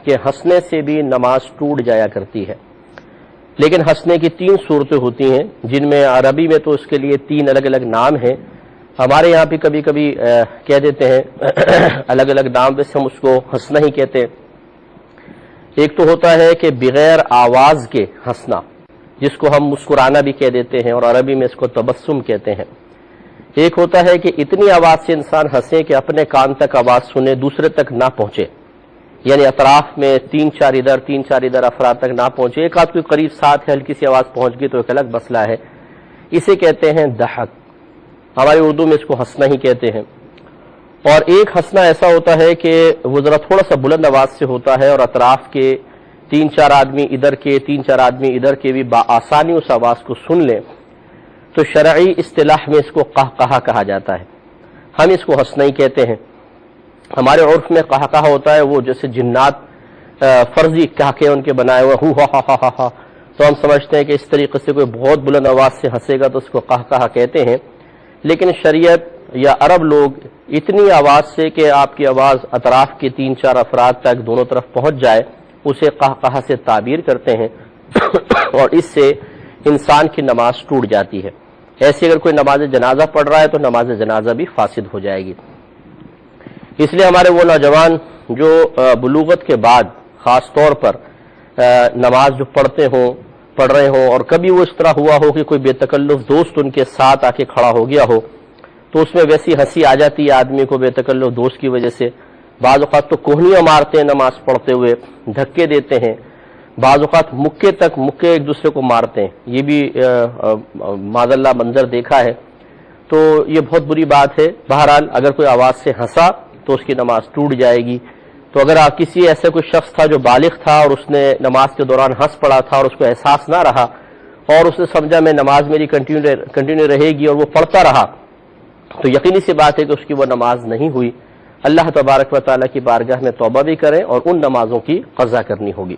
کہ ہنسنے سے بھی نماز ٹوٹ جایا کرتی ہے، لیکن ہنسنے کی 3 صورتیں ہوتی ہیں، جن میں عربی میں تو اس کے لیے 3 الگ الگ نام ہیں، ہمارے یہاں بھی کبھی کبھی کہہ دیتے ہیں الگ الگ نام، ویسے ہم اس کو ہنسنا ہی کہتے ہیں۔ ایک تو ہوتا ہے کہ بغیر آواز کے ہنسنا، جس کو ہم مسکرانا بھی کہہ دیتے ہیں، اور عربی میں اس کو تبسم کہتے ہیں۔ ایک ہوتا ہے کہ اتنی آواز سے انسان ہنسے کہ اپنے کان تک آواز سنے، دوسرے تک نہ پہنچے، یعنی اطراف میں 3-4 ادھر 3-4 ادھر افراد تک نہ پہنچے، ایک آدھ کوئی قریب ساتھ ہے، ہلکی سی آواز پہنچ گئی تو ایک الگ مسئلہ ہے، اسے کہتے ہیں دہک، ہماری اردو میں اس کو ہنسنا ہی کہتے ہیں۔ اور ایک ہنسنا ایسا ہوتا ہے کہ وہ ذرا تھوڑا سا بلند آواز سے ہوتا ہے، اور اطراف کے 3-4 آدمی ادھر کے 3-4 آدمی ادھر کے بھی بآسانی اس آواز کو سن لیں، تو شرعی اصطلاح میں اس کو قہقہہ کہا جاتا ہے، ہم اس کو ہنسنا ہی کہتے ہیں۔ ہمارے عرف میں قہقہہ ہوتا ہے وہ جیسے جنات فرضی قہقہے ان کے بنائے ہوئے ہو ہا ہا ہا ہا، تو ہم سمجھتے ہیں کہ اس طریقے سے کوئی بہت بلند آواز سے ہنسے گا تو اس کو قہقہہ کہتے ہیں، لیکن شریعت یا عرب لوگ اتنی آواز سے کہ آپ کی آواز اطراف کے 3-4 افراد تک دونوں طرف پہنچ جائے، اسے قہقہہ سے تعبیر کرتے ہیں، اور اس سے انسان کی نماز ٹوٹ جاتی ہے۔ ایسے اگر کوئی نماز جنازہ پڑھ رہا ہے تو نماز جنازہ بھی فاسد ہو جائے گی۔ اس لیے ہمارے وہ نوجوان جو بلوغت کے بعد خاص طور پر نماز جو پڑھ رہے ہوں، اور کبھی وہ اس طرح ہوا ہو کہ کوئی بے تکلف دوست ان کے ساتھ آ کے کھڑا ہو گیا ہو، تو اس میں ویسی ہنسی آ جاتی ہے آدمی کو بے تکلف دوست کی وجہ سے۔ بعض اوقات تو کوہنیاں مارتے ہیں نماز پڑھتے ہوئے، دھکے دیتے ہیں، بعض اوقات مکے ایک دوسرے کو مارتے ہیں، یہ بھی معاذ اللہ منظر دیکھا ہے، تو یہ بہت بری بات ہے۔ بہرحال اگر کوئی آواز سے ہنسا تو اس کی نماز ٹوٹ جائے گی۔ تو اگر آپ کسی ایسا کوئی شخص تھا جو بالغ تھا اور اس نے نماز کے دوران ہنس پڑا تھا اور اس کو احساس نہ رہا، اور اس نے سمجھا میں نماز میری کنٹینیو رہے گی، اور وہ پڑھتا رہا، تو یقینی سی بات ہے کہ اس کی وہ نماز نہیں ہوئی۔ اللہ تبارک و تعالیٰ کی بارگاہ میں توبہ بھی کریں اور ان نمازوں کی قضا کرنی ہوگی۔